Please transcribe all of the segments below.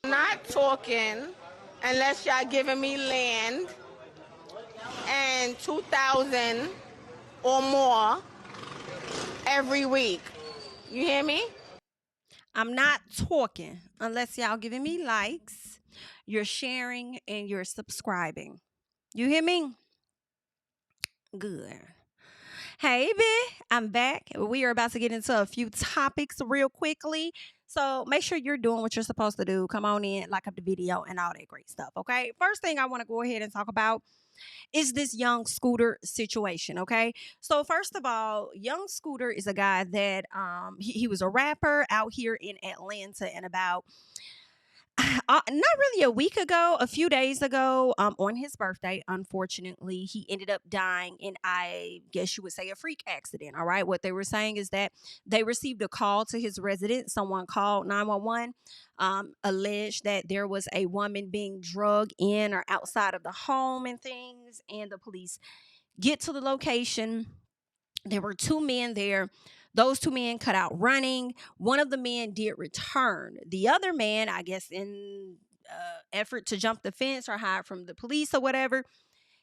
Not talking unless y'all giving me land and 2,000 or more every week. You hear me? I'm not talking unless y'all giving me likes, you're sharing, and you're subscribing. You hear me? Good. Hey, B, I'm back. We are about to get into a few topics real quickly. So make sure you're doing what you're supposed to do. Come on in, like up the video, and all that great stuff. Okay. First thing I want to go ahead and talk about is this young Scooter situation. Okay. So first of all, young Scooter is a guy that he was a rapper out here in Atlanta, and about not really a week ago, a few days ago, on his birthday, unfortunately, he ended up dying in, I guess you would say, a freak accident. All right. What they were saying is that they received a call to his residence. Someone called 911, alleged that there was a woman being drugged in or outside of the home and things. And the police get to the location. There were two men there. Those two men cut out running. One of the men did return. The other man, I guess, in effort to jump the fence or hide from the police or whatever,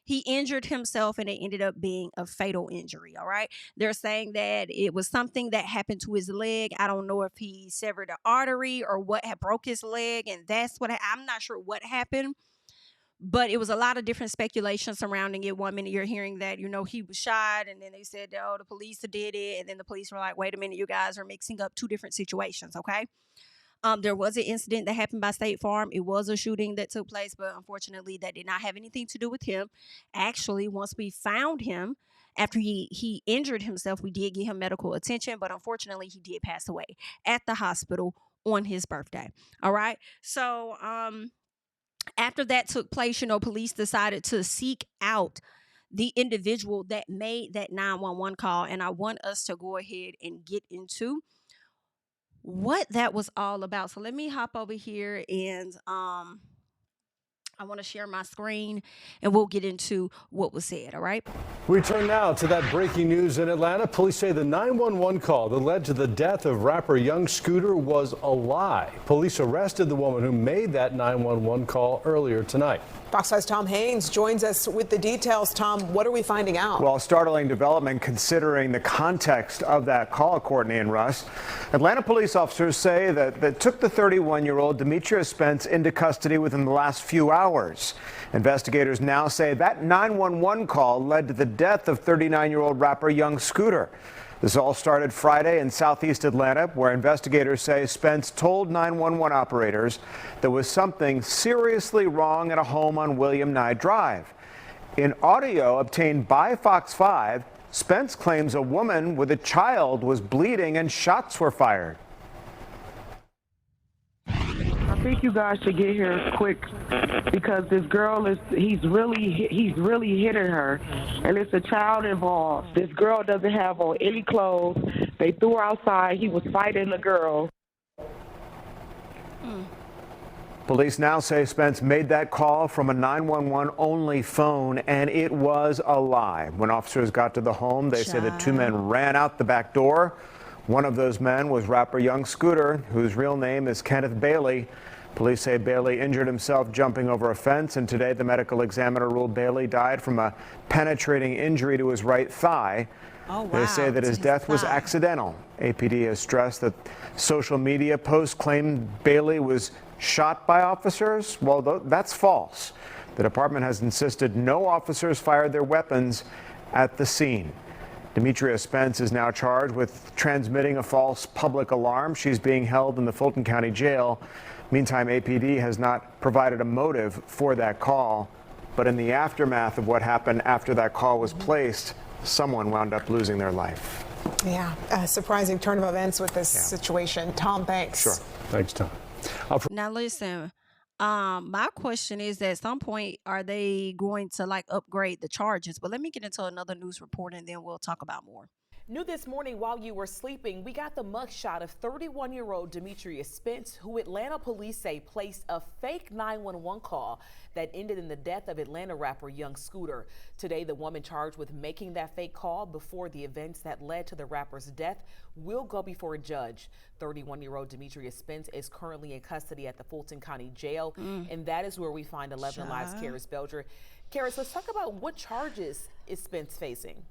he injured himself, and it ended up being a fatal injury. All right. They're saying that it was something that happened to his leg. I don't know if he severed an artery or what had broke his leg. And that's what I'm not sure what happened. But it was a lot of different speculation surrounding it. One minute you're hearing that, he was shot, and then they said, oh, the police did it. And then the police were like, wait a minute, you guys are mixing up two different situations, okay? There was an incident that happened by State Farm. It was a shooting that took place, but unfortunately that did not have anything to do with him. Actually, once we found him, after he injured himself, we did give him medical attention, but unfortunately he did pass away at the hospital on his birthday. All right? So, after that took place, police decided to seek out the individual that made that 911 call. And I want us to go ahead and get into what that was all about. So let me hop over here, and I want to share my screen, and we'll get into what was said. All right. We turn now to that breaking news in Atlanta. Police say the 911 call that led to the death of rapper Young Scooter was a lie. Police arrested the woman who made that 911 call earlier tonight. Fox 5's Tom Haynes joins us with the details. Tom, what are we finding out? Well, startling development considering the context of that call, Courtney and Russ. Atlanta police officers say that took the 31-year-old Demetria Spence into custody within the last few hours. Investigators now say that 911 call led to the death of 39-year-old rapper Young Scooter. This all started Friday in southeast Atlanta, where investigators say Spence told 911 operators there was something seriously wrong at a home on William Nye Drive. In audio obtained by Fox 5, Spence claims a woman with a child was bleeding and shots were fired. I think you guys should get here quick because this girl he's really hitting her, and it's a child involved. This girl doesn't have on any clothes. They threw her outside. He was fighting the girl. Police now say Spence made that call from a 911 only phone, and it was a lie. When officers got to the home, they say the two men ran out the back door. One of those men was rapper Young Scooter, whose real name is Kenneth Bailey. Police say Bailey injured himself jumping over a fence, and today the medical examiner ruled Bailey died from a penetrating injury to his right thigh. Oh, wow. They say that his death was accidental. APD has stressed that social media posts claim Bailey was shot by officers. Well, that's false. The department has insisted no officers fired their weapons at the scene. Demetria Spence is now charged with transmitting a false public alarm. She's being held in the Fulton County Jail. Meantime, APD has not provided a motive for that call. But in the aftermath of what happened after that call was placed, someone wound up losing their life. Yeah, a surprising turn of events with this situation. Tom, thanks. Sure. Thanks, Tom. Now listen, my question is that at some point, are they going to upgrade the charges? But let me get into another news report, and then we'll talk about more. New this morning while you were sleeping, we got the mugshot of 31-year-old Demetrius Spence, who Atlanta police say placed a fake 911 call that ended in the death of Atlanta rapper Young Scooter. Today, the woman charged with making that fake call before the events that led to the rapper's death will go before a judge. 31-year-old Demetrius Spence is currently in custody at the Fulton County Jail, and that is where we find 11 Alive's Karis Belger. Karis, let's talk about what charges is Spence facing.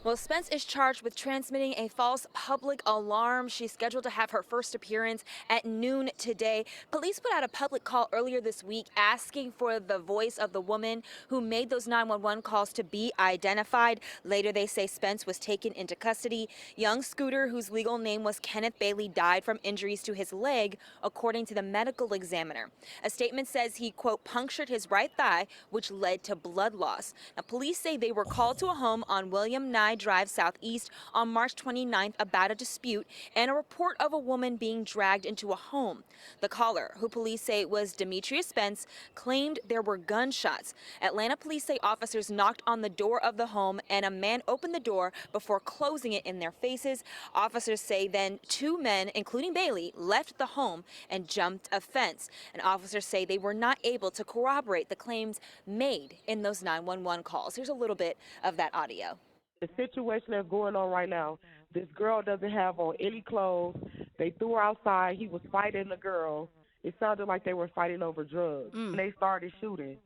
Well, Spence is charged with transmitting a false public alarm. She's scheduled to have her first appearance at noon today. Police put out a public call earlier this week asking for the voice of the woman who made those 911 calls to be identified. Later, they say Spence was taken into custody. Young Scooter, whose legal name was Kenneth Bailey, died from injuries to his leg, according to the medical examiner. A statement says he, quote, punctured his right thigh, which led to blood loss. Now, police say they were called to a home on William Nye Drive Southeast on March 29th about a dispute and a report of a woman being dragged into a home. The caller, who police say was Demetrius Spence, claimed there were gunshots. Atlanta police say officers knocked on the door of the home and a man opened the door before closing it in their faces. Officers say then two men, including Bailey, left the home and jumped a fence. And officers say they were not able to corroborate the claims made in those 911 calls. Here's a little bit of that audio. The situation that's going on right now, this girl doesn't have on any clothes. They threw her outside. He was fighting the girl. It sounded like they were fighting over drugs. And they started shooting.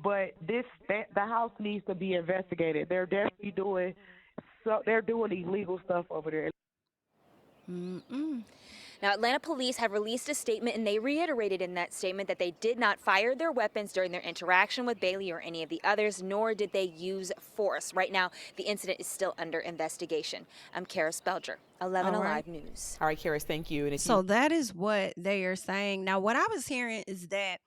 But the house needs to be investigated. They're definitely doing illegal stuff over there. Now, Atlanta police have released a statement, and they reiterated in that statement that they did not fire their weapons during their interaction with Bailey or any of the others, nor did they use force. Right now, the incident is still under investigation. I'm Karis Belger, 11 Alive News. All right, Karis, thank you. And So that is what they are saying. Now, what I was hearing is that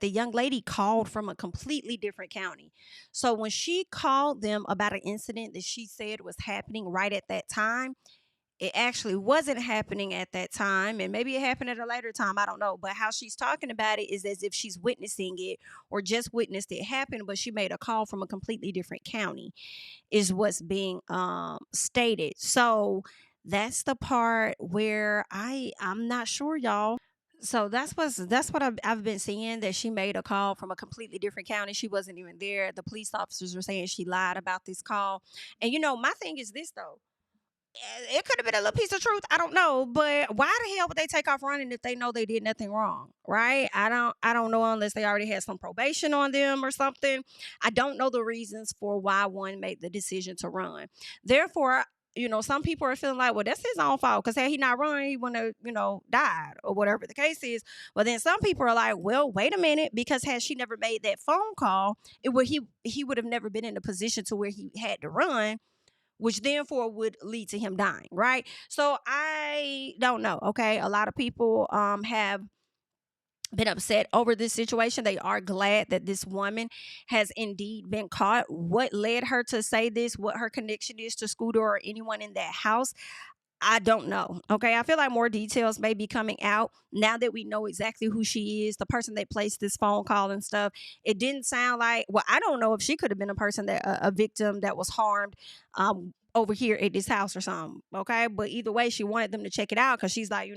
the young lady called from a completely different county. So when she called them about an incident that she said was happening right at that time, it actually wasn't happening at that time, and maybe it happened at a later time, I don't know. But how she's talking about it is as if she's witnessing it or just witnessed it happen, but she made a call from a completely different county is what's being stated. So that's the part where I'm not sure, y'all. So that's what I've been seeing, that she made a call from a completely different county. She wasn't even there. The police officers were saying she lied about this call. And my thing is this though. It could have been a little piece of truth. I don't know, but why the hell would they take off running if they know they did nothing wrong, right? I don't know, unless they already had some probation on them or something. I don't know the reasons for why one made the decision to run. Therefore, some people are feeling like, well, that's his own fault because had he not run, he wouldn't have, died or whatever the case is. But then some people are like, well, wait a minute, because had she never made that phone call, he would have never been in a position to where he had to run, which therefore would lead to him dying, right? So I don't know, okay? A lot of people have been upset over this situation. They are glad that this woman has indeed been caught. What led her to say this, what her connection is to Scooter or anyone in that house, I don't know. Okay. I feel like more details may be coming out now that we know exactly who she is, the person that placed this phone call and stuff. It didn't sound like, well, I don't know if she could have been a person that a victim that was harmed over here at this house or something. Okay. But either way, she wanted them to check it out because she's like,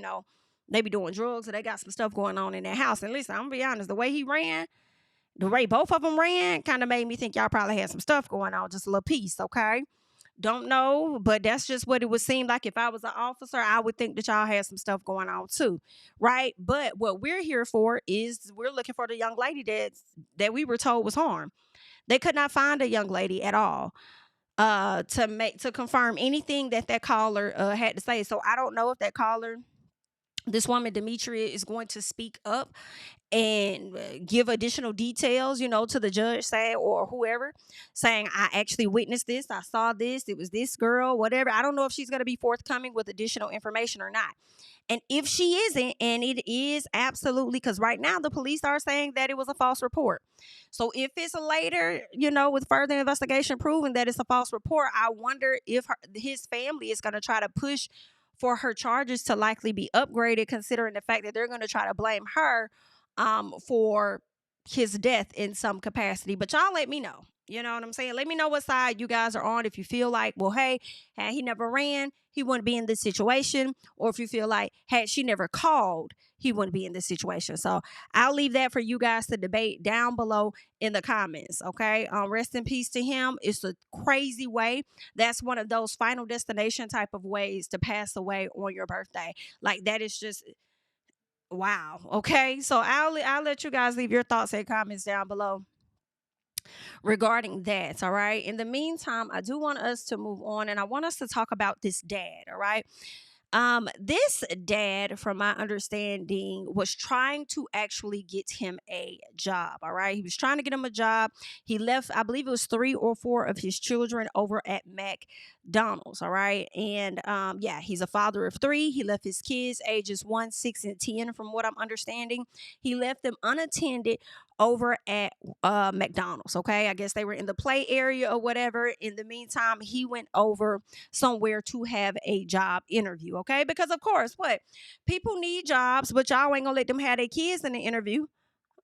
they be doing drugs, or they got some stuff going on in their house. And listen, I'm gonna be honest, the way he ran, the way both of them ran, kind of made me think y'all probably had some stuff going on, just a little piece, okay? Don't know, but that's just what it would seem like. If I was an officer, I would think that y'all had some stuff going on too, right? But what we're here for is we're looking for the young lady that we were told was harmed. They could not find a young lady at all to confirm anything that caller had to say. So I don't know if that caller, this woman, Demetria, is going to speak up and give additional details, to the judge, or whoever, saying, I actually witnessed this, I saw this, it was this girl, whatever. I don't know if she's going to be forthcoming with additional information or not. And if she isn't, and it is absolutely, because right now the police are saying that it was a false report. So if it's later, with further investigation proving that it's a false report, I wonder if his family is going to try to push for her charges to likely be upgraded, considering the fact that they're going to try to blame her for his death in some capacity. But y'all let me know. You know what I'm saying? Let me know what side you guys are on. If you feel like, well, hey, had he never ran, he wouldn't be in this situation. Or if you feel like, had she never called, he wouldn't be in this situation. So I'll leave that for you guys to debate down below in the comments. Okay. Rest in peace to him. It's a crazy way. That's one of those final destination type of ways to pass away on your birthday. Like, that is just wow. Okay. So I'll let you guys leave your thoughts and comments down below regarding that. All right. In the meantime, I do want us to move on, and I want us to talk about this dad. All right. This dad, from my understanding, was trying to actually get him a job. All right. He was trying to get him a job. He left, I believe it was 3 or 4 of his children over at McDonald's. All right. And yeah, he's a father of 3. He left his kids ages 1, 6, and 10, from what I'm understanding. He left them unattended over at McDonald's. Okay. I guess they were in the play area or whatever. In the meantime, he went over somewhere to have a job interview. Okay. Because of course, what? People need jobs, but y'all ain't gonna let them have their kids in the interview.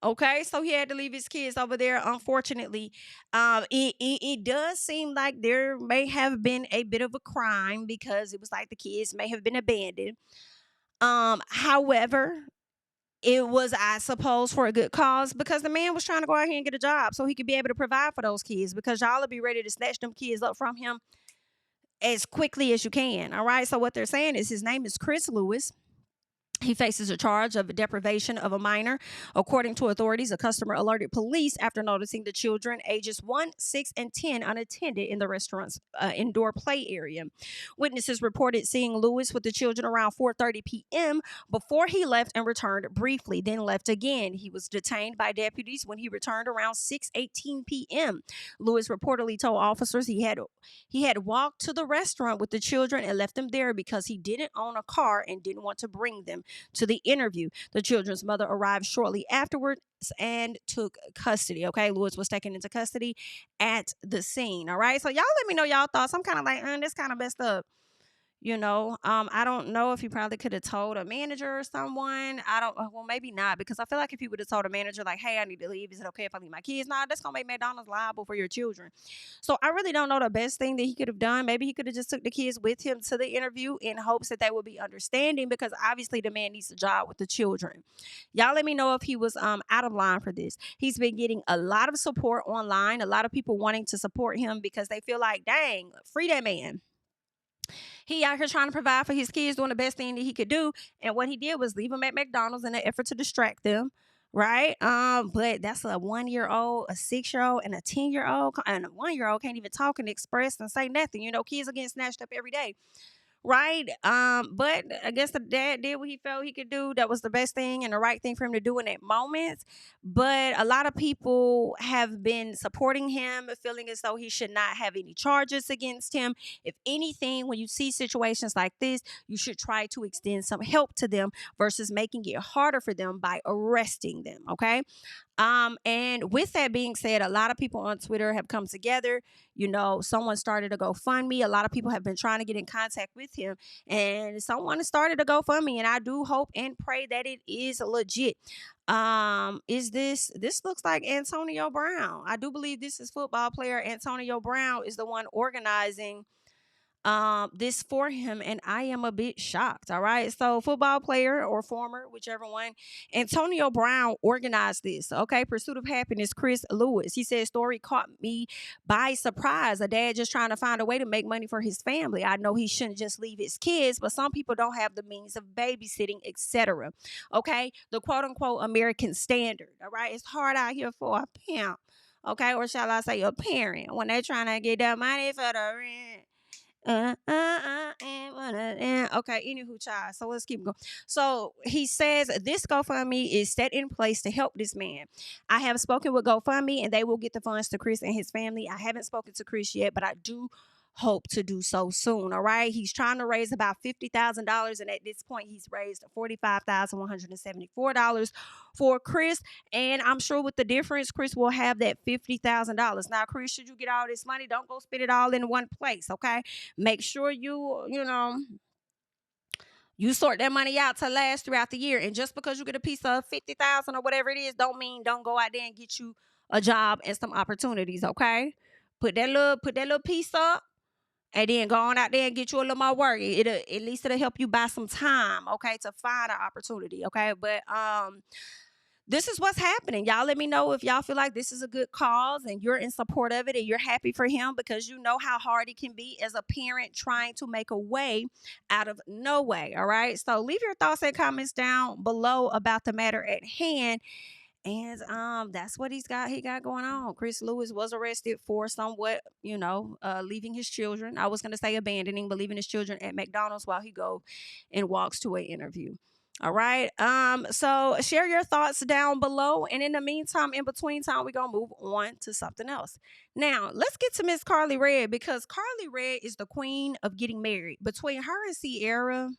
Okay, so he had to leave his kids over there. Unfortunately, it does seem like there may have been a bit of a crime, because it was like the kids may have been abandoned. However, it was, I suppose, for a good cause, because the man was trying to go out here and get a job so he could be able to provide for those kids, because y'all will be ready to snatch them kids up from him as quickly as you can. All right. So what they're saying is his name is Chris Lewis. He faces a charge of deprivation of a minor. According to authorities, a customer alerted police after noticing the children ages 1, 6, and 10 unattended in the restaurant's indoor play area. Witnesses reported seeing Lewis with the children around 4:30 p.m. before he left and returned briefly, then left again. He was detained by deputies when he returned around 6:18 p.m. Lewis reportedly told officers he had walked to the restaurant with the children and left them there because he didn't own a car and didn't want to bring them to the interview. The children's mother arrived shortly afterwards and took custody. Okay, Lewis was taken into custody at the scene. All right, so y'all let me know y'all thoughts. I'm kind of like, this kind of messed up. You know, I don't know if he probably could have told a manager or someone. Well, maybe not, because I feel like if he would have told a manager, like, hey, I need to leave. Is it okay if I leave my kids? Nah, that's going to make McDonald's liable for your children. So I really don't know the best thing that he could have done. Maybe he could have just took the kids with him to the interview in hopes that they would be understanding, because obviously the man needs a job with the children. Y'all let me know if he was out of line for this. He's been getting a lot of support online, a lot of people wanting to support him because they feel like, dang, free that man. He out here trying to provide for his kids, doing the best thing that he could do. And what he did was leave them at McDonald's in an effort to distract them. Right. But that's a 1-year-old, a 6-year-old, and a 10-year-old. And a 1-year-old can't even talk and express and say nothing. You know, kids are getting snatched up every day. Right. But I guess the dad did what he felt he could do. That was the best thing and the right thing for him to do in that moment. But a lot of people have been supporting him, feeling as though he should not have any charges against him. If anything, when you see situations like this, you should try to extend some help to them versus making it harder for them by arresting them. Okay. And with that being said, a lot of people on Twitter have come together. You know, someone started a GoFundMe. A lot of people have been trying to get in contact with him, and someone started a GoFundMe, and I do hope and pray that it is legit. This looks like Antonio Brown. I do believe this is football player Antonio Brown is the one organizing this for him, and I am a bit shocked. All right, so football player or former, whichever one, Antonio Brown organized this. Okay, Pursuit of Happiness, Chris Lewis. He said, story caught me by surprise. A dad just trying to find a way to make money for his family. I know he shouldn't just leave his kids, but some people don't have the means of babysitting, etc. Okay, the quote unquote American standard. All right, it's hard out here for a pimp. Okay, or shall I say a parent when they're trying to get that money for the rent. Okay, anywho, child. So let's keep going. So he says this GoFundMe is set in place to help this man. I have spoken with GoFundMe and they will get the funds to Chris and his family. I haven't spoken to Chris yet, but I do hope to do so soon. All right. He's trying to raise about $50,000. And at this point, he's raised $45,174 for Chris. And I'm sure with the difference, Chris will have that $50,000. Now, Chris, should you get all this money, don't go spend it all in one place. Okay. Make sure you You sort that money out to last throughout the year. And just because you get a piece of 50,000 or whatever it is, don't mean don't go out there and get you a job and some opportunities, okay? Put that little piece up and then go on out there and get you a little more work. At least it'll help you buy some time, okay, to find an opportunity, okay? But this is what's happening. Y'all let me know if y'all feel like this is a good cause and you're in support of it and you're happy for him, because you know how hard it can be as a parent trying to make a way out of no way, all right? So leave your thoughts and comments down below about the matter at hand. And that's what he got going on. Chris Lewis was arrested for somewhat, leaving his children. I was going to say abandoning, but leaving his children at McDonald's while he go and walks to an interview. All right. So share your thoughts down below. And in the meantime, in between time, we're going to move on to something else. Now, let's get to Miss Carly Red, because Carly Red is the queen of getting married. Between her and Sierra,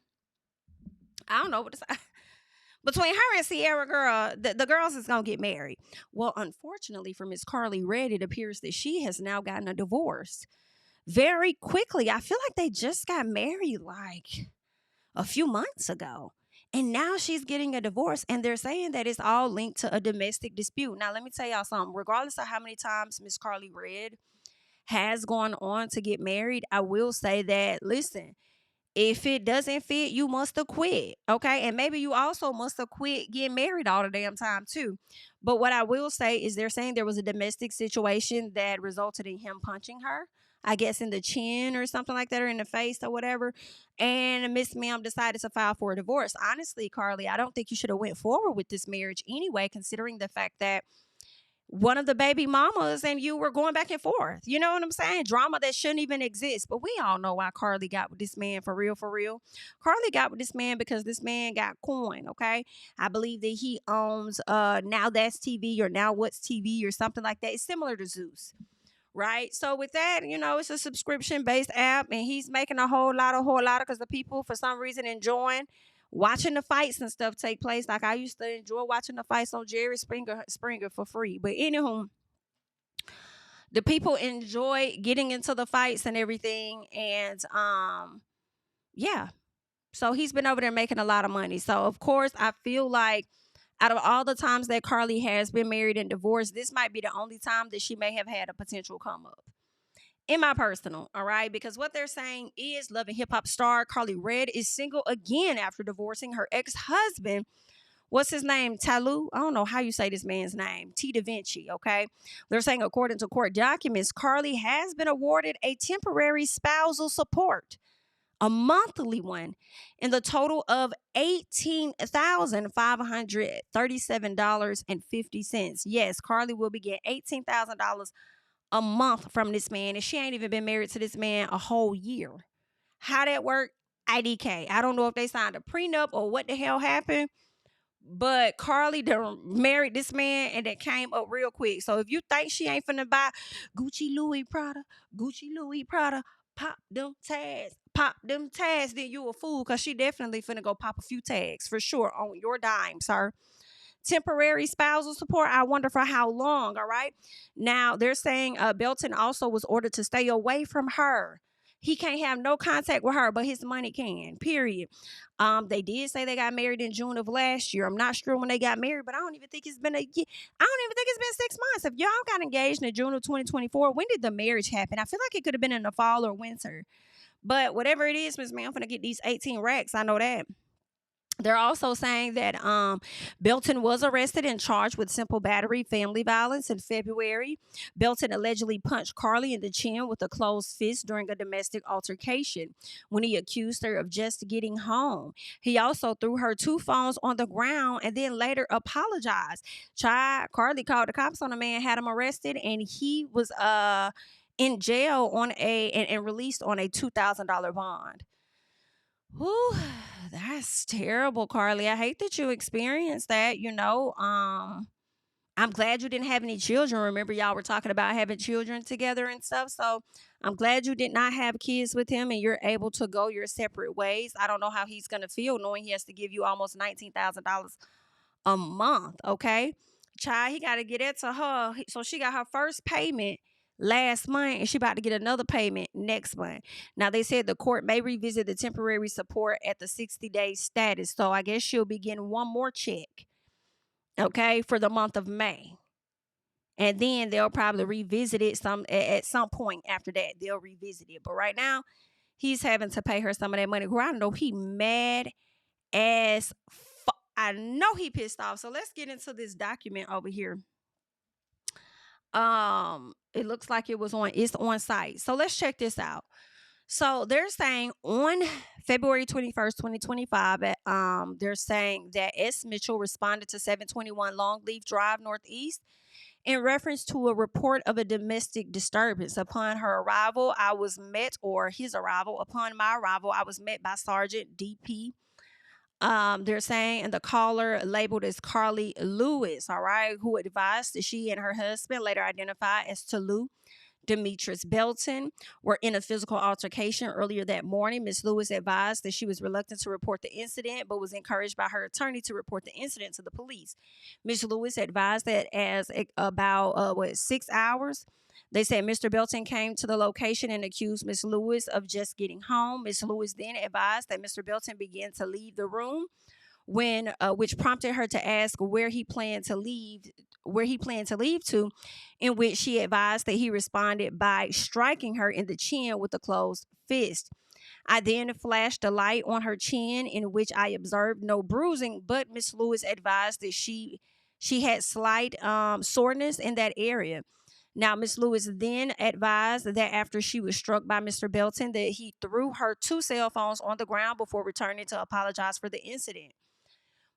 I don't know what to say. Between her and Sierra, girl, the girls is going to get married. Well, unfortunately for Miss Carly Red, it appears that she has now gotten a divorce very quickly. I feel like they just got married like a few months ago. And now she's getting a divorce, and they're saying that it's all linked to a domestic dispute. Now, let me tell y'all something. Regardless of how many times Miss Carly Red has gone on to get married, I will say that, listen, if it doesn't fit, you must have quit, okay? And maybe you also must have quit getting married all the damn time, too. But what I will say is they're saying there was a domestic situation that resulted in him punching her, I guess in the chin or something like that, or in the face or whatever. And Miss Ma'am decided to file for a divorce. Honestly, Carly, I don't think you should have went forward with this marriage anyway, considering the fact that one of the baby mamas and you were going back and forth. You know what I'm saying? Drama that shouldn't even exist. But we all know why Carly got with this man, for real, for real. Carly got with this man because this man got coin, okay? I believe that he owns Now That's TV or Now What's TV or something like that. It's similar to Zeus, right? So with that, it's a subscription-based app, and he's making a whole lot because the people, for some reason, enjoying watching the fights and stuff take place. Like I used to enjoy watching the fights on Jerry Springer for free. But anywho, the people enjoy getting into the fights and everything. And yeah. So he's been over there making a lot of money. So of course, I feel like out of all the times that Carly has been married and divorced, this might be the only time that she may have had a potential come up. In my personal, all right? Because what they're saying is Love and Hip Hop star Carly Red is single again after divorcing her ex-husband. What's his name? Talu? I don't know how you say this man's name. T. Da Vinci, okay? They're saying according to court documents, Carly has been awarded a temporary spousal support, a monthly one, in the total of $18,537.50. Yes, Carly will be getting $18,000 a month from this man, and she ain't even been married to this man a whole year. How that work? IDK. I don't know if they signed a prenup or what the hell happened, but Carly done married this man, and that came up real quick. So if you think she ain't finna buy Gucci, Louis, Prada, pop them tags, then you a fool, because she definitely finna go pop a few tags for sure on your dime, sir. Temporary spousal support, I wonder for how long, all right? Now, they're saying Belton also was ordered to stay away from her. He can't have no contact with her, but his money can, period. They did say they got married in June of last year. I'm not sure when they got married, but I don't even think it's been 6 months. If y'all got engaged in June of 2024, when did the marriage happen? I feel like it could have been in the fall or winter. But whatever it is, Miss Man, I'm finna get these 18 racks. I know that. They're also saying that Belton was arrested and charged with simple battery, family violence in February. Belton allegedly punched Carly in the chin with a closed fist during a domestic altercation when he accused her of just getting home. He also threw her 2 phones on the ground and then later apologized. Carly called the cops on the man, had him arrested, and he was in jail and released on a $2,000 bond. Whew, that's terrible, Carly. I hate that you experienced that, I'm glad you didn't have any children. Remember, y'all were talking about having children together and stuff. So I'm glad you did not have kids with him and you're able to go your separate ways. I don't know how he's going to feel knowing he has to give you almost $19,000 a month, okay? Child, he got to get it to her. So she got her first payment last month, and she about to get another payment next month. Now, they said the court may revisit the temporary support at the 60-day status. So I guess she'll be getting one more check, okay, for the month of May. And then they'll probably revisit it at some point after that. They'll revisit it. But right now, he's having to pay her some of that money. Girl, I know he mad as fuck. I know he pissed off. So let's get into this document over here. It looks like it's on site. So let's check this out. So they're saying on February 21st, 2025, they're saying that S. Mitchell responded to 721 Longleaf Drive Northeast in reference to a report of a domestic disturbance. Upon my arrival, I was met by Sergeant D.P. They're saying, and the caller labeled as Carly Lewis, all right, who advised that she and her husband, later identified as Tolu Demetrius Belton, were in a physical altercation earlier that morning. Ms. Lewis advised that she was reluctant to report the incident, but was encouraged by her attorney to report the incident to the police. Ms. Lewis advised that as about 6 hours, they said Mr. Belton came to the location and accused Ms. Lewis of just getting home. Ms. Lewis then advised that Mr. Belton began to leave the room, which prompted her to ask where he planned to leave to, in which she advised that he responded by striking her in the chin with a closed fist. I then flashed a light on her chin, in which I observed no bruising, but Ms. Lewis advised that she had slight soreness in that area. Now, Ms. Lewis then advised that after she was struck by Mr. Belton, that he threw her 2 cell phones on the ground before returning to apologize for the incident.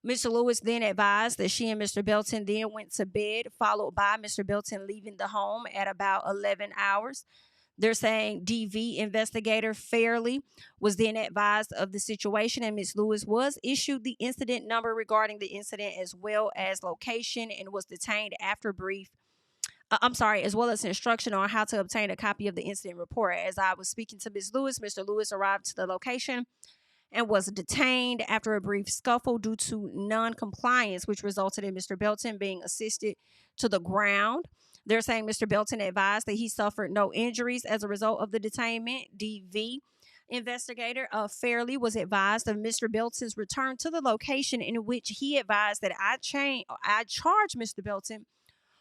Ms. Lewis then advised that she and Mr. Belton then went to bed, followed by Mr. Belton leaving the home at about 11 hours. They're saying DV investigator Fairley was then advised of the situation, and Ms. Lewis was issued the incident number regarding the incident as well as location, and was detained after as well as instruction on how to obtain a copy of the incident report. As I was speaking to Ms. Lewis, Mr. Lewis arrived to the location and was detained after a brief scuffle due to non-compliance, which resulted in Mr. Belton being assisted to the ground. They're saying Mr. Belton advised that he suffered no injuries as a result of the detainment. DV investigator Fairley was advised of Mr. Belton's return to the location, in which he advised that I charged Mr. Belton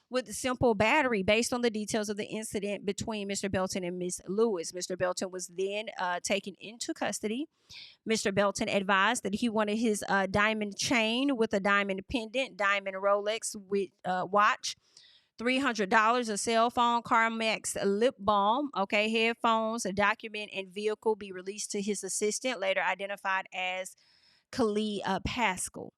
with simple battery based on the details of the incident between Mr. Belton and Ms. Lewis. Mr. Belton was then taken into custody. Mr. Belton advised that he wanted his diamond chain with a diamond pendant, diamond Rolex with watch, $300, a cell phone, CarMax lip balm, okay, headphones, a document, and vehicle be released to his assistant, later identified as Khalid Pascal,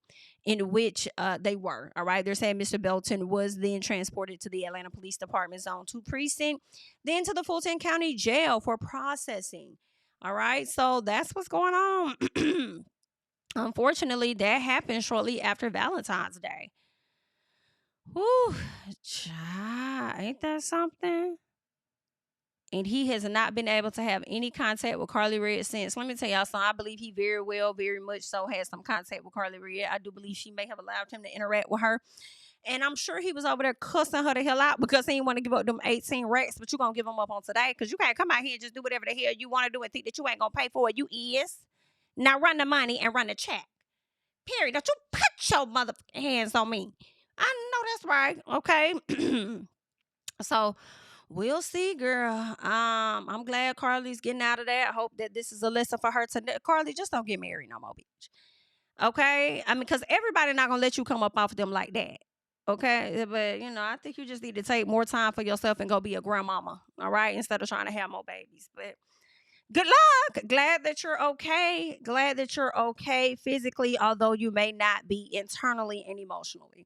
in which they were. All right. They're saying Mr. Belton was then transported to the Atlanta Police Department Zone 2 precinct, then to the Fulton County Jail for processing. All right. So that's what's going on. Unfortunately, that happened shortly after Valentine's Day. Whew. Ain't that something? And he has not been able to have any contact with Carly Red since. Let me tell y'all something. I believe he very much so has some contact with Carly Red. I do believe she may have allowed him to interact with her. And I'm sure he was over there cussing her the hell out because he didn't want to give up them 18 racks, but you're going to give them up on today because you can't come out here and just do whatever the hell you want to do and think that you ain't going to pay for it. You is. Now run the money and run the check. Period. Don't you put your motherfucking hands on me. I know that's right. Okay. So we'll see, girl. I'm glad Carly's getting out of that. I hope that this is a lesson for her to. Carly, just don't get married no more, bitch. Okay? I mean, because everybody not going to let you come up off of them like that. Okay? But, I think you just need to take more time for yourself and go be a grandmama. All right? Instead of trying to have more babies. But good luck. Glad that you're okay. Glad that you're okay physically, although you may not be internally and emotionally.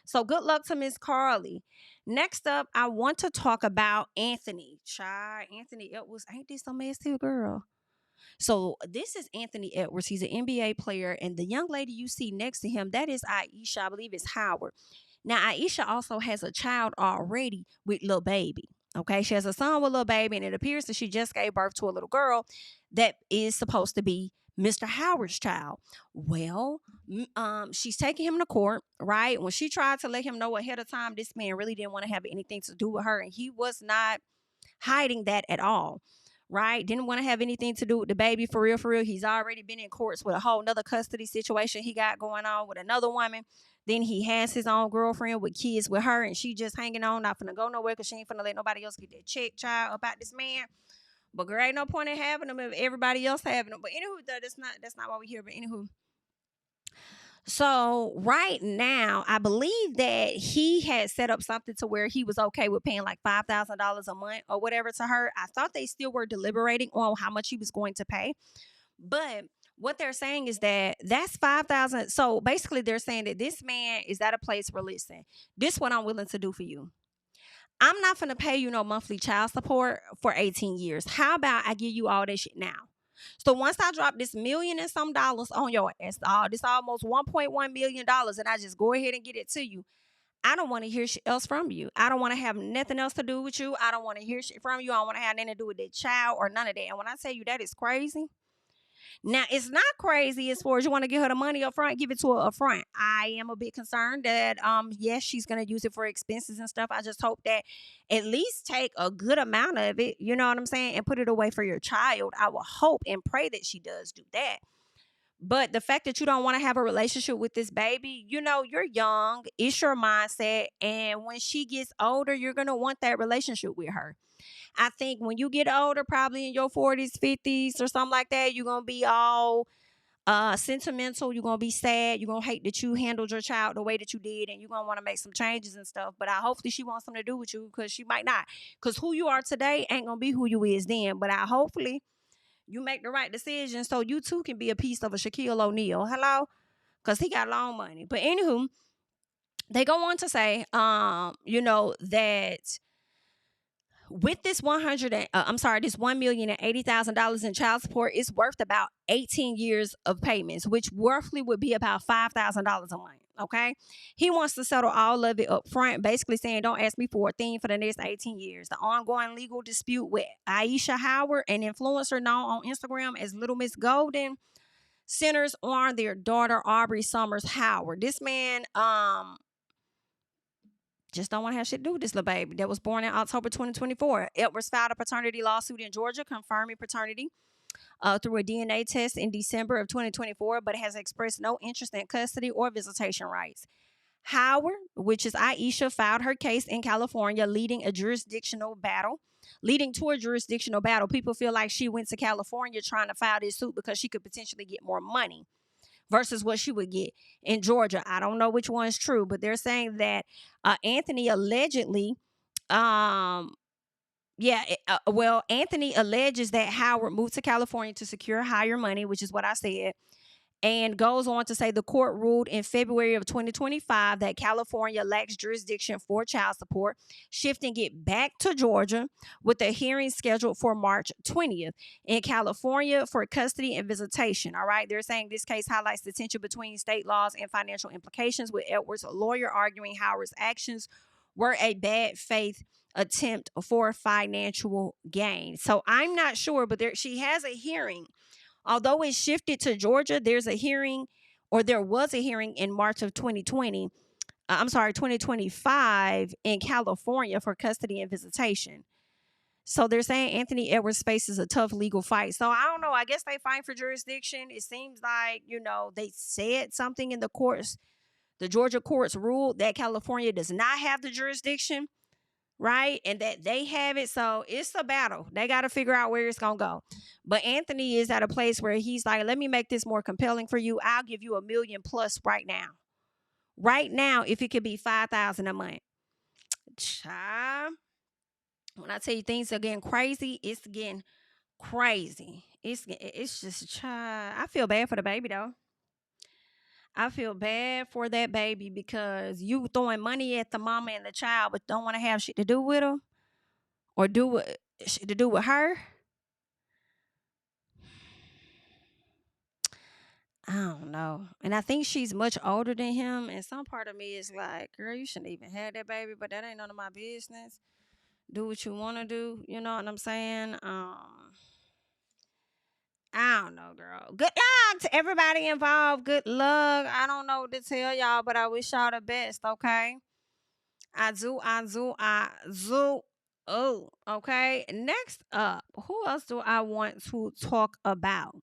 So good luck to Miss Carly. Next up, I want to talk about Anthony. Anthony Edwards. Ain't this some mess too, girl? So this is Anthony Edwards. He's an NBA player. And the young lady you see next to him, that is Aisha. I believe it's Howard. Now, Aisha also has a child already with Lil Baby. Okay, she has a son with Lil Baby. And it appears that she just gave birth to a little girl that is supposed to be Mr. Howard's child. Well, she's taking him to court, right? When she tried to let him know ahead of time, this man really didn't want to have anything to do with her, and he was not hiding that at all. Right? Didn't want to have anything to do with the baby for real, for real. He's already been in courts with a whole nother custody situation he got going on with another woman. Then he has his own girlfriend with kids with her, and she just hanging on, not finna go nowhere because she ain't finna let nobody else get that check, child, about this man. But girl, ain't no point in having them if everybody else having them. But anywho, that's not why we here. But anywho. So right now, I believe that he had set up something to where he was okay with paying like $5,000 a month or whatever to her. I thought they still were deliberating on how much he was going to pay. But what they're saying is that that's $5,000. So basically they're saying that this man is at a place where, listen, this is what I'm willing to do for you. I'm not going to pay you no monthly child support for 18 years. How about I give you all that shit now? So once I drop this $1 and some dollars on your ass, this almost $1.1 million, and I just go ahead and get it to you, I don't want to hear shit else from you. I don't want to have nothing else to do with you. I don't want to hear shit from you. I don't want to have nothing to do with that child or none of that. And when I tell you that is crazy, now it's not crazy as far as you want to give her the money up front, give it to her up front. I am a bit concerned that yes, she's gonna use it for expenses and stuff. I just hope that at least take a good amount of it, you know what I'm saying, and put it away for your child. I will hope and pray that she does do that. But the fact that you don't want to have a relationship with this baby, you know, you're young, it's your mindset, and when she gets older, you're gonna want that relationship with her. I think when you get older, probably in your 40s, 50s, or something like that, you're going to be all sentimental. You're going to be sad. You're going to hate that you handled your child the way that you did, and you're going to want to make some changes and stuff. But hopefully she wants something to do with you, because she might not. Because who you are today ain't going to be who you is then. But hopefully you make the right decision so you too can be a piece of a Shaquille O'Neal. Hello? Because he got long money. But anywho, they go on to say, that with this $1,080,000 in child support, it's worth about 18 years of payments, which roughly would be about $5,000 a month. Okay, he wants to settle all of it up front, basically saying, "Don't ask me for a thing for the next 18 years." The ongoing legal dispute with Aisha Howard, an influencer known on Instagram as Little Miss Golden, centers on their daughter Aubrey Summers Howard. This man, just don't want to have shit to do with this little baby that was born in October 2024. Edwards filed a paternity lawsuit in Georgia confirming paternity through a DNA test in December of 2024, but has expressed no interest in custody or visitation rights. Howard, which is Aisha, filed her case in California, leading to a jurisdictional battle. People feel like she went to California trying to file this suit because she could potentially get more money versus what she would get in Georgia. I don't know which one's true, but they're saying that Anthony allegedly, Anthony alleges that Howard moved to California to secure higher money, which is what I said, and goes on to say the court ruled in February of 2025 that California lacks jurisdiction for child support, shifting it back to Georgia with a hearing scheduled for March 20th in California for custody and visitation. All right. They're saying this case highlights the tension between state laws and financial implications, with Edwards' lawyer arguing Howard's actions were a bad faith attempt for financial gain. So I'm not sure, but she has a hearing. Although it shifted to Georgia, there was a hearing in March of 2025 in California for custody and visitation. So they're saying Anthony Edwards faces a tough legal fight. So I don't know. I guess they fight for jurisdiction. It seems like, they said something in the courts. The Georgia courts ruled that California does not have the jurisdiction, right? And that they have it. So it's a battle. They got to figure out where it's going to go. But Anthony is at a place where he's like, let me make this more compelling for you. I'll give you $1 million plus right now. Right now, if it could be $5,000 a month. Child, when I tell you things are getting crazy, it's getting crazy. It's just, child. I feel bad for the baby, though. I feel bad for that baby because you throwing money at the mama and the child, but don't want to have shit to do with them or shit to do with her. I don't know. And I think she's much older than him. And some part of me is like, girl, you shouldn't even have that baby, but that ain't none of my business. Do what you want to do. You know what I'm saying? I don't know, girl. Good luck to everybody involved. Good luck. I don't know what to tell y'all, but I wish y'all the best, okay? I do. Oh, okay. Next up, who else do I want to talk about?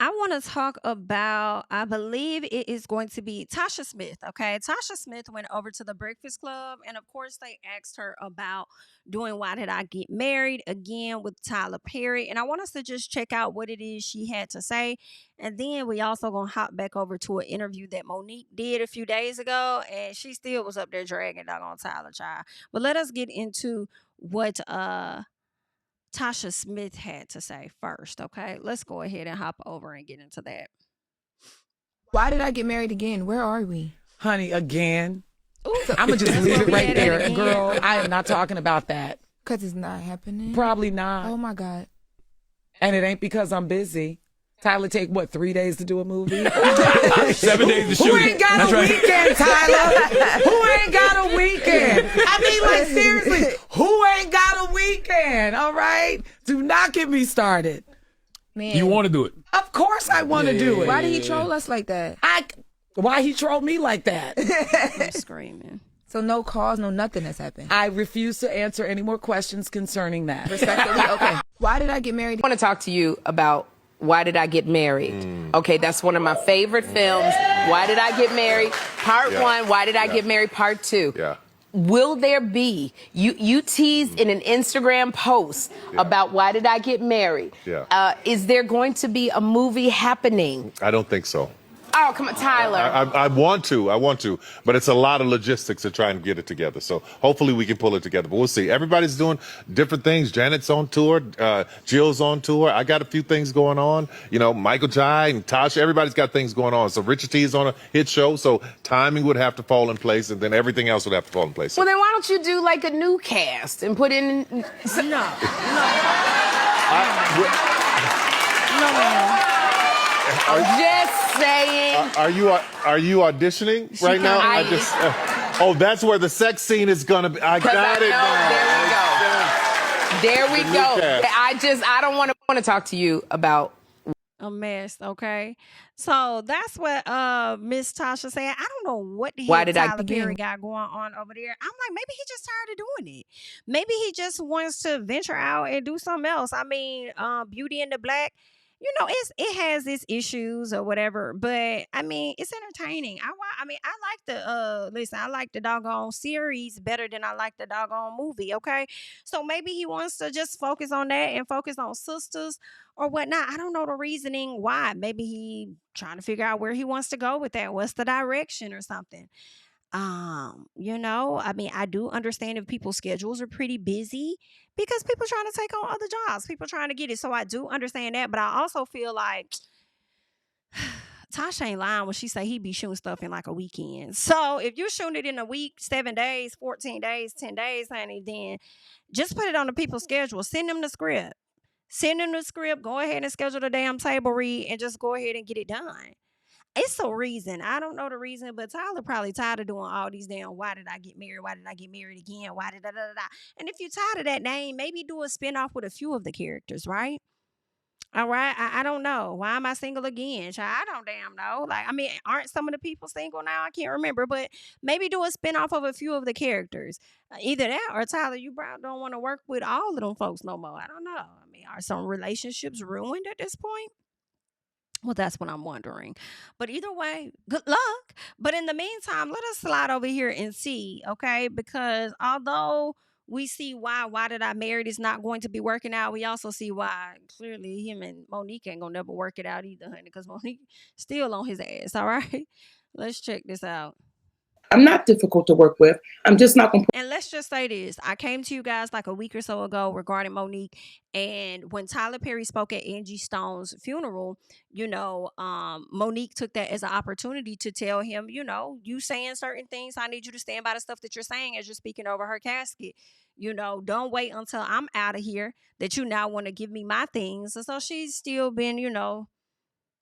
I want to talk about, I believe it is going to be Tasha Smith. Okay. Tasha Smith went over to the Breakfast Club, and of course, they asked her about doing Why Did I Get Married again with Tyler Perry. And I want us to just check out what it is she had to say. And then we also going to hop back over to an interview that Monique did a few days ago, and she still was up there dragging doggone Tyler, child. But let us get into what Tasha Smith had to say first, okay? Let's go ahead and hop over and get into that. Why did I get married again? Where are we? Honey, again. Ooh, I'm going to just leave it right there. again. Girl, I am not talking about that. Because it's not happening? Probably not. Oh, my God. And it ain't because I'm busy. Tyler take, what, 3 days to do a movie? 7 days to shoot. Who ain't got a weekend, Tyler? Who ain't got a weekend? I mean, like, seriously, who ain't got a weekend? All right? Do not get me started. Man. You want to do it? Of course I want to do it. Why did he troll us like that? Why he trolled me like that? I'm screaming. So no calls, no nothing has happened. I refuse to answer any more questions concerning that. Respectfully, okay. Why did I get married? I want to talk to you about Why Did I Get Married? Okay, that's one of my favorite films. Why Did I Get Married? Part 1, Why Did I Get Married? Part 2. Yeah. Will there be, you teased in an Instagram post about Why Did I Get Married? Yeah. Is there going to be a movie happening? I don't think so. Oh, come on, Tyler. I want to, but it's a lot of logistics to try and get it together. So hopefully we can pull it together, but we'll see. Everybody's doing different things. Janet's on tour, Jill's on tour. I got a few things going on. You know, Michael Jai and Tasha, everybody's got things going on. So Richard T is on a hit show, so timing would have to fall in place, and then everything else would have to fall in place. Well, then why don't you do like a new cast and put in... No. Just saying. Are you auditioning right now? Oh, that's where the sex scene is gonna be. I got it now. There we go. I don't want to talk to you about a mess, okay? So that's what Miss Tasha said. I don't know what the Why hell did I Tyler begin? Perry got going on over there. I'm like, maybe he just tired of doing it. Maybe he just wants to venture out and do something else. I mean, Beauty in the Black, you know, it has its issues or whatever, but I mean, it's entertaining. I like the doggone series better than I like the doggone movie, okay? So maybe he wants to just focus on that and focus on sisters or whatnot. I don't know the reasoning why. Maybe he trying to figure out where he wants to go with that. What's the direction or something? You know, I mean, I do understand if people's schedules are pretty busy because people trying to take on other jobs, people trying to get it. So I do understand that, but I also feel like Tasha ain't lying when she say he be shooting stuff in like a weekend. So if you're shooting it in a week, 7 days, 14 days, 10 days, honey, then just put it on the people's schedule. Send them the script. Go ahead and schedule the damn table read and just go ahead and get it done. It's a reason. I don't know the reason, but Tyler probably tired of doing all these damn why did I get married? Why did I get married again? Why did da. And if you're tired of that name, maybe do a spinoff with a few of the characters, right? All right. I don't know. Why am I single again? Child, I don't damn know. Like, I mean, aren't some of the people single now? I can't remember, but maybe do a spinoff of a few of the characters. Either that or Tyler, you probably don't want to work with all of them folks no more. I don't know. I mean, are some relationships ruined at this point? Well, that's what I'm wondering. But either way, good luck. But in the meantime, let us slide over here and see, okay? Because although we see why did I married is not going to be working out, we also see why clearly him and Monique ain't gonna never work it out either, honey, because Monique still on his ass, all right? Let's check this out. I'm not difficult to work with. I'm just not going to. And let's just say this. I came to you guys like a week or so ago regarding Monique. And when Tyler Perry spoke at Angie Stone's funeral, you know, Monique took that as an opportunity to tell him, you know, you saying certain things. I need you to stand by the stuff that you're saying as you're speaking over her casket. You know, don't wait until I'm out of here that you now want to give me my things. And so she's still been, you know,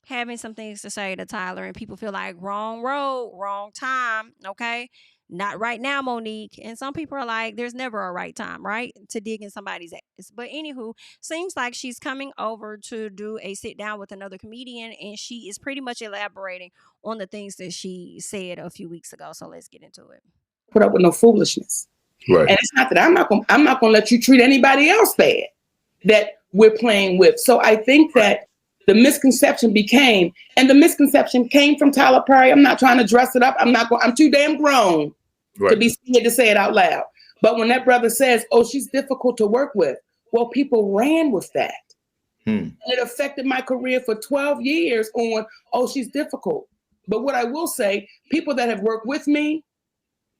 having some things to say to Tyler, and people feel like wrong road, wrong time, okay? Not right now, Monique. And some people are like, there's never a right time, right? To dig in somebody's ass. But anywho, seems like she's coming over to do a sit down with another comedian, and she is pretty much elaborating on the things that she said a few weeks ago. So let's get into it. Put up with no foolishness. And it's not that I'm not gonna let you treat anybody else bad that we're playing with. So I think that the misconception came from Tyler Perry. I'm not trying to dress it up. I'm too damn grown to be scared to say it out loud. But when that brother says, oh, she's difficult to work with, well, people ran with that. And it affected my career for 12 years on, oh, she's difficult. But what I will say, people that have worked with me,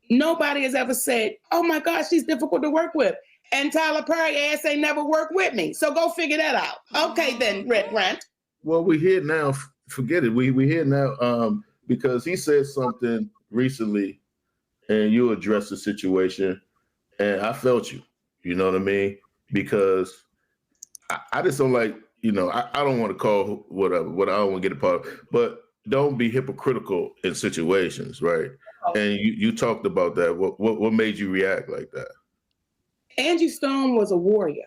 nobody has ever said, oh my gosh, she's difficult to work with. And Tyler Perry ass ain't never worked with me. So go figure that out. Okay then, Red Grant. Well, we're here now. Forget it. We're here now because he said something recently and you addressed the situation. And I felt you. You know what I mean? Because I just don't like, I don't want to call whatever, what I don't want to get a part of, but don't be hypocritical in situations, right? And you talked about that. What made you react like that? Angie Stone was a warrior.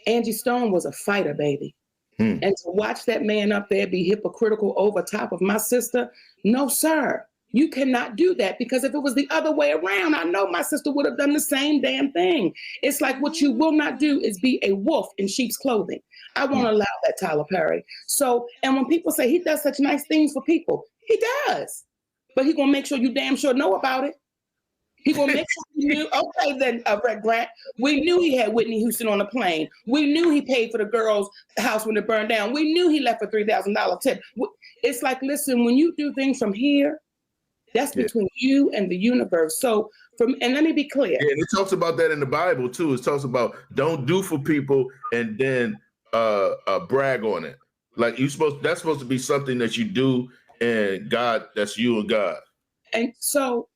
Angie Stone was a fighter, baby. And to watch that man up there be hypocritical over top of my sister, no, sir. You cannot do that, because if it was the other way around, I know my sister would have done the same damn thing. It's like what you will not do is be a wolf in sheep's clothing. I won't allow that, Tyler Perry. So, and when people say he does such nice things for people, he does. But he gonna make sure you damn sure know about it. He gonna make sure you knew. Okay, then, Red Grant, we knew he had Whitney Houston on the plane. We knew he paid for the girl's house when it burned down. We knew he left a $3,000 tip. It's like, listen, when you do things from here, that's between you and the universe. So, and let me be clear. Yeah, and it talks about that in the Bible too. It talks about don't do for people and then brag on it. Like that's supposed to be something that you do, and God, that's you and God. And so,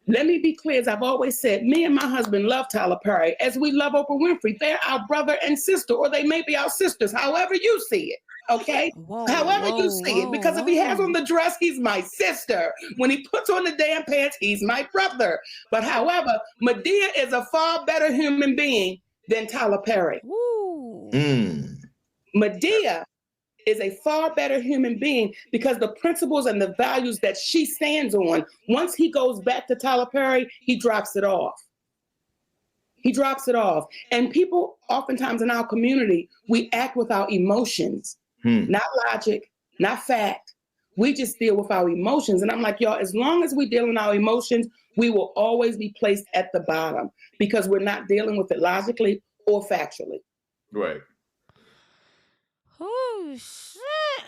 let me be clear. As I've always said, me and my husband love Tyler Perry as we love Oprah Winfrey. They're our brother and sister, or they may be our sisters, however you see it. Okay? However you see it. Because if he has on the dress, he's my sister. When he puts on the damn pants, he's my brother. But however, Madea is a far better human being than Tyler Perry. Madea is a far better human being because the principles and the values that she stands on, once he goes back to Tyler Perry, he drops it off. He drops it off. And people oftentimes in our community, we act with our emotions. Not logic, not fact. We just deal with our emotions. And I'm like, y'all, as long as we deal in our emotions, we will always be placed at the bottom because we're not dealing with it logically or factually. Right. Oh, shit.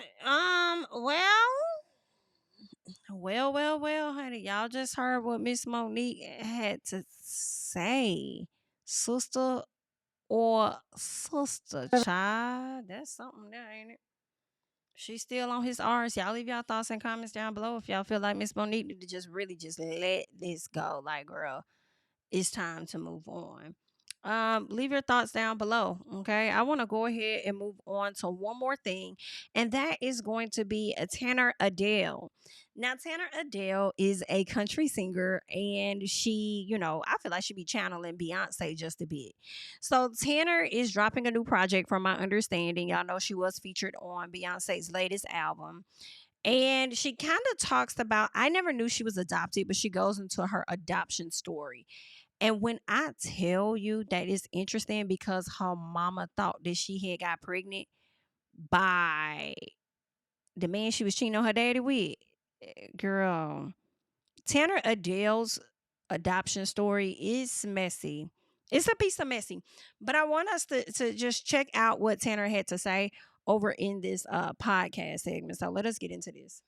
Well, honey. Y'all just heard what Miss Monique had to say. Sister or sister, child. That's something there, ain't it? She's still on his R's. Y'all leave y'all thoughts and comments down below if y'all feel like Miss Monique need to just really just let this go. Like, girl, it's time to move on. Leave your thoughts down below. Okay, I want to go ahead and move on to one more thing, and that is going to be Tanner Adell. Now, Tanner Adell is a country singer, and she, I feel like she be channeling Beyonce just a bit. So Tanner is dropping a new project, from my understanding. Y'all know she was featured on Beyonce's latest album. And she kind of talks about, I never knew she was adopted, but she goes into her adoption story. And when I tell you that it's interesting because her mama thought that she had got pregnant by the man she was cheating on her daddy with. Girl, Tanner Adell's adoption story is messy. It's a piece of messy. But I want us to just check out what Tanner had to say over in this podcast segment. So let us get into this.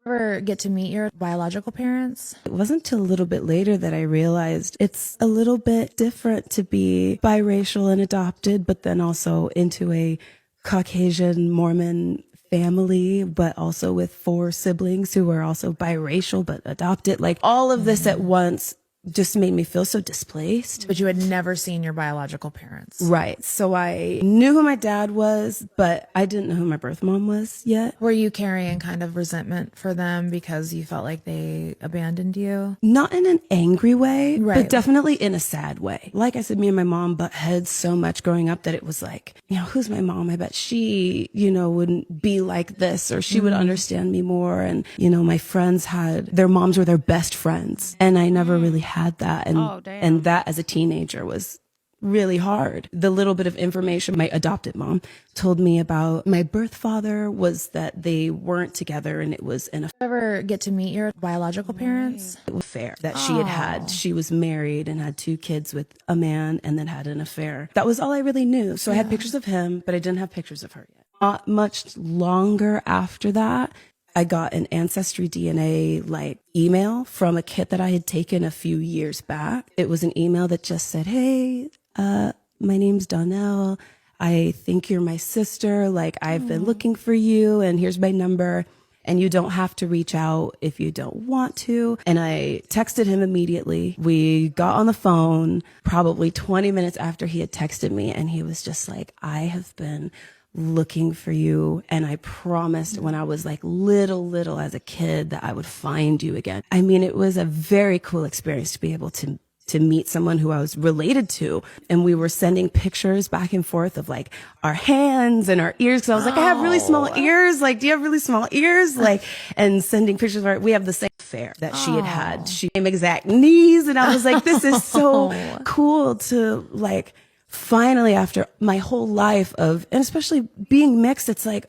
Ever get to meet your biological parents? It wasn't until a little bit later that I realized it's a little bit different to be biracial and adopted, but then also into a Caucasian Mormon family, but also with 4 siblings who are also biracial but adopted. Like all of this at once just made me feel so displaced. But you had never seen your biological parents. Right. So I knew who my dad was, but I didn't know who my birth mom was yet. Were you carrying kind of resentment for them because you felt like they abandoned you? Not in an angry way, but definitely in a sad way. Like I said, me and my mom butt heads so much growing up that it was like, who's my mom? I bet she, wouldn't be like this, or she would understand me more. And, my friends their moms were their best friends. And I never really had had that. And, Oh, damn. and that as a teenager was really hard. The little bit of information my adopted mom told me about my birth father was that they weren't together and it was an Ever get to meet your biological parents? affair that she had. She was married and had 2 kids with a man and then had an affair. That was all I really knew. So I had pictures of him, but I didn't have pictures of her yet. Not much longer after that, I got an Ancestry DNA like email from a kit that I had taken a few years back. It was an email that just said, hey, my name's Donnell. I think you're my sister. Like, I've been looking for you and here's my number. And you don't have to reach out if you don't want to. And I texted him immediately. We got on the phone probably 20 minutes after he had texted me. And he was just like, I have been looking for you. And I promised when I was like little as a kid that I would find you again. I mean, it was a very cool experience to be able to meet someone who I was related to. And we were sending pictures back and forth of like our hands and our ears. Cause I was like, I have really small ears. Like, do you have really small ears? Like, and sending pictures of we have the same affair that she had. She same exact knees. And I was like, this is so cool to like, finally after my whole life of, and especially being mixed, it's like,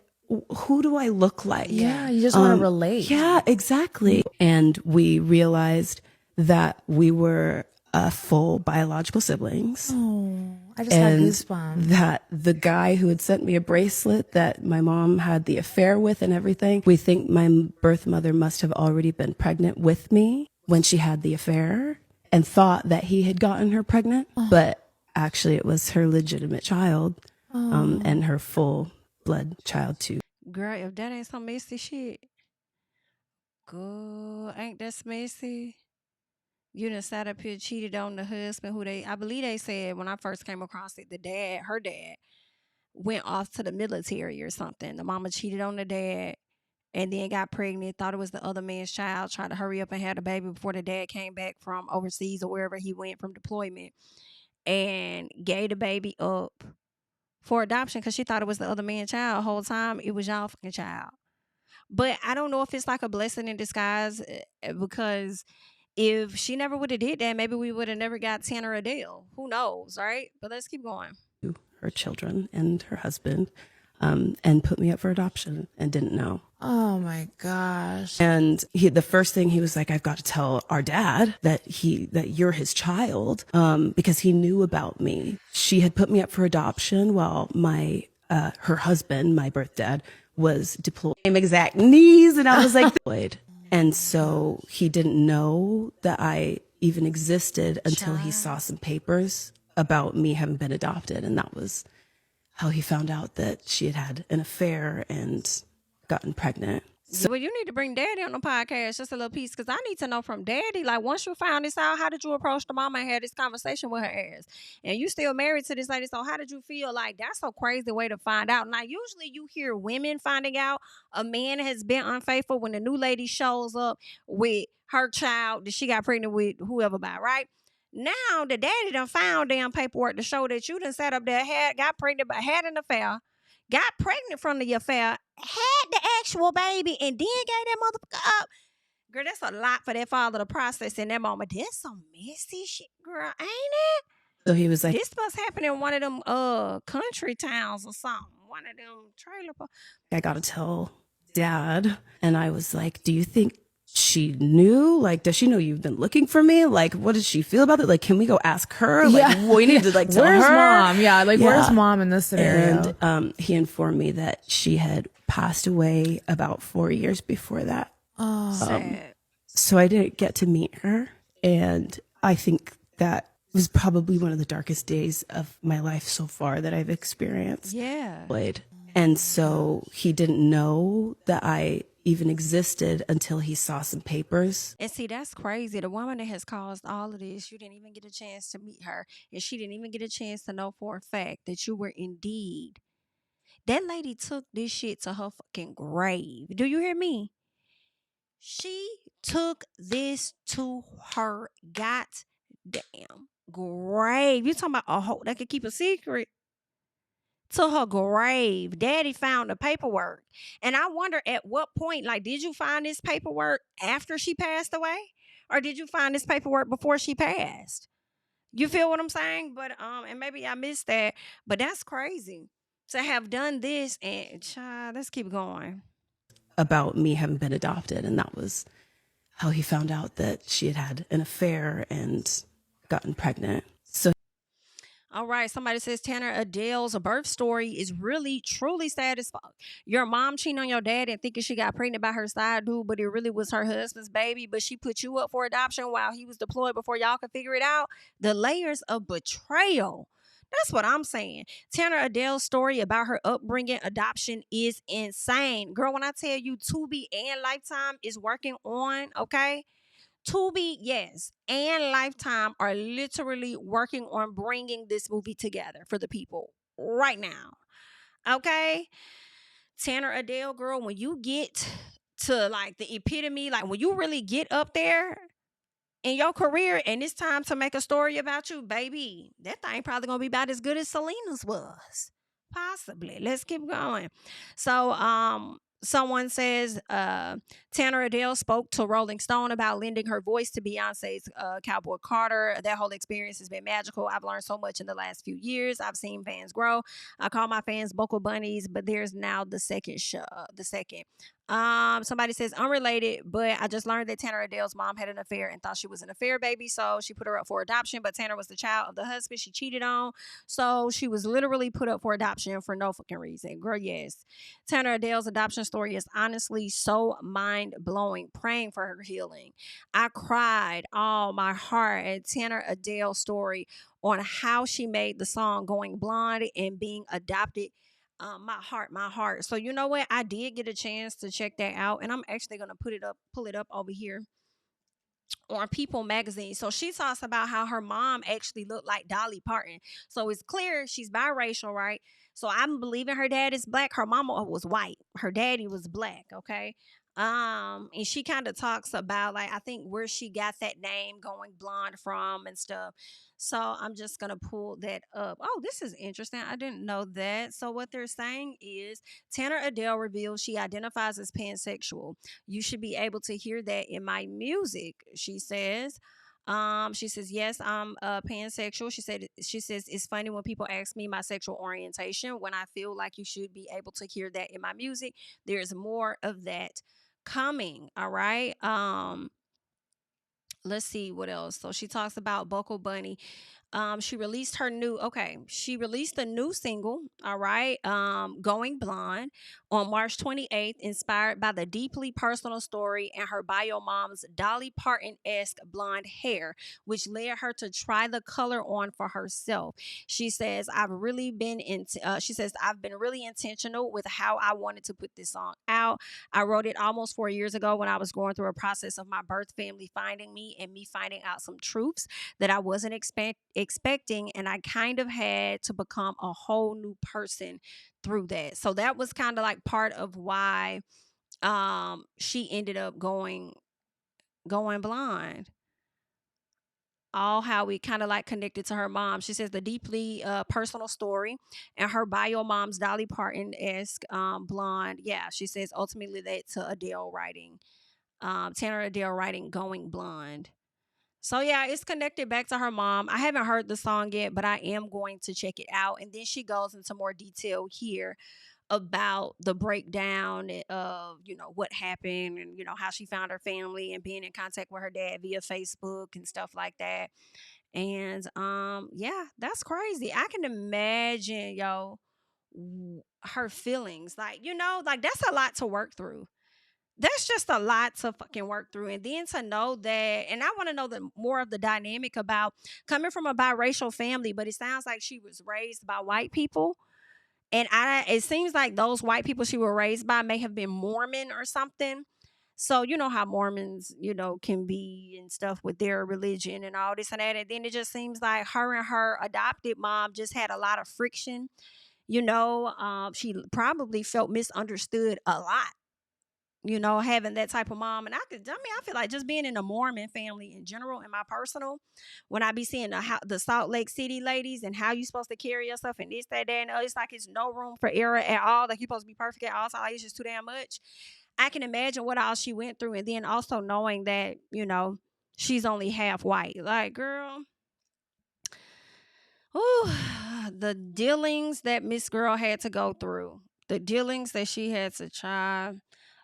who do I look like? Yeah, you just want to relate. Yeah, exactly. And we realized that we were full biological siblings. Oh, I just had goosebumps. That the guy who had sent me a bracelet that my mom had the affair with and everything, we think my birth mother must have already been pregnant with me when she had the affair and thought that he had gotten her pregnant. But actually it was her legitimate child and her full blood child too. Girl, if that ain't some messy shit, girl, ain't that messy? You done sat up here, cheated on the husband who I believe they said when I first came across it, her dad went off to the military or something. The mama cheated on the dad and then got pregnant, thought it was the other man's child, tried to hurry up and have the baby before the dad came back from overseas or wherever he went from deployment, and gave the baby up for adoption because she thought it was the other man's child. The whole time it was y'all fucking child. But I don't know if it's like a blessing in disguise because if she never would have did that, maybe we would have never got Tanner or Adell. Who knows, right? But let's keep going. Her children and her husband, and put me up for adoption and didn't know. Oh my gosh. And the first thing he was like, I've got to tell our dad that you're his child, because he knew about me. She had put me up for adoption while her husband, my birth dad, was deployed. Same exact knees. And I was like, and so he didn't know that I even existed until he saw some papers about me having been adopted. And that was how he found out that she had an affair and gotten pregnant. So, well, you need to bring Daddy on the podcast, just a little piece, because I need to know from Daddy, like, once you found this out, how did you approach the mama and have this conversation with her ass? And you still married to this lady, so how did you feel? Like, that's a crazy way to find out. Now, usually you hear women finding out a man has been unfaithful when the new lady shows up with her child that she got pregnant with whoever by, right? Now, the daddy done found damn paperwork to show that you done sat up there, got pregnant, but had an affair, got pregnant from the affair, had the actual baby, and then gave that motherfucker up. Girl, that's a lot for that father to process in that moment. That's some messy shit, girl, ain't it? So he was like, this must happen in one of them country towns or something. One of them trailer parks. I got to tell Dad. And I was like, do you think she knew? Like, does she know you've been looking for me? Like, what does she feel about it? Like, can we go ask her? Like, we need to like tell where's her. Mom? Yeah, like where's Mom in this scenario? And he informed me that she had passed away about 4 years before that. Oh, sad. So I didn't get to meet her, and I think that was probably one of the darkest days of my life so far that I've experienced. Yeah. And so he didn't know that I even existed until he saw some papers. And see, that's crazy. The woman that has caused all of this, you didn't even get a chance to meet her. And she didn't even get a chance to know for a fact that you were indeed. That lady took this shit to her fucking grave. Do you hear me? She took this to her goddamn grave. You talking about a hoe that could keep a secret? To her grave. Daddy found the paperwork. And I wonder at what point, like, did you find this paperwork after she passed away? Or did you find this paperwork before she passed? You feel what I'm saying? But and maybe I missed that, but that's crazy to have done this. And child, let's keep going. About me having been adopted, and that was how he found out that she had an affair and gotten pregnant. So all right, somebody says Tanner Adell's birth story is really, truly sad as fuck. Your mom cheating on your dad and thinking she got pregnant by her side dude, but it really was her husband's baby. But she put you up for adoption while he was deployed before y'all could figure it out. The layers of betrayal. That's what I'm saying. Tanner Adell's story about her upbringing, adoption is insane. Girl, when I tell you Tubi and Lifetime is working on, okay? Tubi, yes, and Lifetime are literally working on bringing this movie together for the people right now. Okay? Tanner Adell, girl, when you get to like the epitome, like when you really get up there in your career and it's time to make a story about you, baby, that thing probably gonna be about as good as Selena's was. Possibly. Let's keep going. So, someone says Tanner Adell spoke to Rolling Stone about lending her voice to Beyonce's Cowboy Carter. That whole experience has been magical. I've learned so much in the last few years. I've seen fans grow. I call my fans vocal bunnies, but there's now the second show. Somebody says unrelated, but I just learned that Tanner Adell's mom had an affair and thought she was an affair baby, so she put her up for adoption. But Tanner was the child of the husband she cheated on, so she was literally put up for adoption for no fucking reason. Girl, yes. Tanner Adell's adoption story is honestly so mind blowing. Praying for her healing. I cried all my heart at Tanner Adell's story on how she made the song "Going Blonde" and being adopted. My heart. So you know what? I did get a chance to check that out, and I'm actually gonna pull it up over here on People magazine. So she talks about how her mom actually looked like Dolly Parton. So it's clear she's biracial, right? So I'm believing her dad is black. Her mama was white. Her daddy was black. Okay. And she kind of talks about like I think where she got that name Going Blonde from and stuff. So I'm just gonna pull that up. Oh, this is interesting. I didn't know that. So what they're saying is Tanner Adell reveals she identifies as pansexual. You should be able to hear that in my music, she says. She says, yes, I'm pansexual. She says it's funny when people ask me my sexual orientation when I feel like you should be able to hear that in my music. There's more of that coming. All right. Let's see what else. So she talks about Buckle Bunny. She released a new single, all right, Going Blonde, on March 28th, inspired by the deeply personal story and her bio mom's Dolly Parton-esque blonde hair, which led her to try the color on for herself. She says, I've been really intentional with how I wanted to put this song out. I wrote it almost 4 years ago when I was going through a process of my birth family finding me and me finding out some truths that I wasn't expecting, and I kind of had to become a whole new person through that. So that was kind of like part of why she ended up going blonde. All how we kind of like connected to her mom. She says the deeply personal story and her bio mom's Dolly Parton-esque blonde. Yeah, she says ultimately led to Adell writing, Tanner Adell writing Going Blonde. So yeah, it's connected back to her mom. I haven't heard the song yet, but I am going to check it out. And then she goes into more detail here about the breakdown of, what happened and, how she found her family and being in contact with her dad via Facebook and stuff like that. And yeah, that's crazy. I can imagine, her feelings. Like, that's a lot to work through. That's just a lot to fucking work through. And then to know that, and I want to know more of the dynamic about coming from a biracial family, but it sounds like she was raised by white people. And it seems like those white people she was raised by may have been Mormon or something. So, you know how Mormons, can be and stuff with their religion and all this and that. And then it just seems like her and her adopted mom just had a lot of friction. She probably felt misunderstood a lot. Having that type of mom. And I feel like just being in a Mormon family in general, in my personal, when I be seeing the Salt Lake City ladies and how you supposed to carry yourself and this, that, and it's like it's no room for error at all. Like you're supposed to be perfect at all times. Like it's just too damn much. I can imagine what all she went through. And then also knowing that, she's only half white. Like, girl. Ooh, the dealings that Miss Girl had to go through. The dealings that she had to try.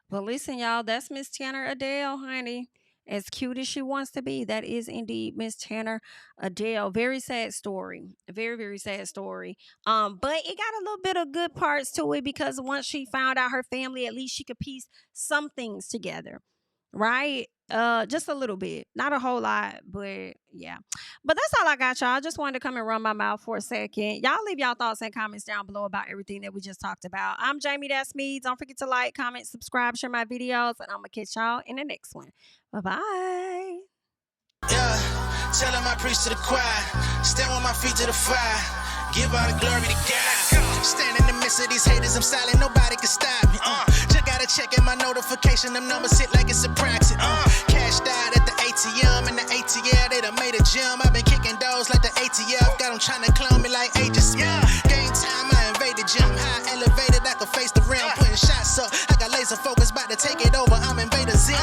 But listen, y'all, that's Miss Tanner Adell, honey. As cute as she wants to be, that is indeed Miss Tanner Adell. Very sad story. Very, very sad story. But it got a little bit of good parts to it, because once she found out her family, at least she could piece some things together. Right? Just a little bit. Not a whole lot, but yeah. But that's all I got, y'all. I just wanted to come and run my mouth for a second. Y'all leave y'all thoughts and comments down below about everything that we just talked about. I'm JamiThatsMe. Don't forget to like, comment, subscribe, share my videos, and I'm going to catch y'all in the next one. Bye-bye. Yeah, tell him I preach to the choir. Stand with my feet to the fire. Give all the glory to God. Stand in the midst of these haters, I'm silent, nobody can stop me. Just gotta check in my notification, them numbers hit like it's a praxis. Cashed out at the ATM, and the ATL, they done made a gym. I've been kicking doors like the ATF, got them trying to clone me like Aegis. Game time, I invaded gym, high elevated, I can face the rim. Putting shots up, I got laser focus, about to take it over, I'm Invader Zim.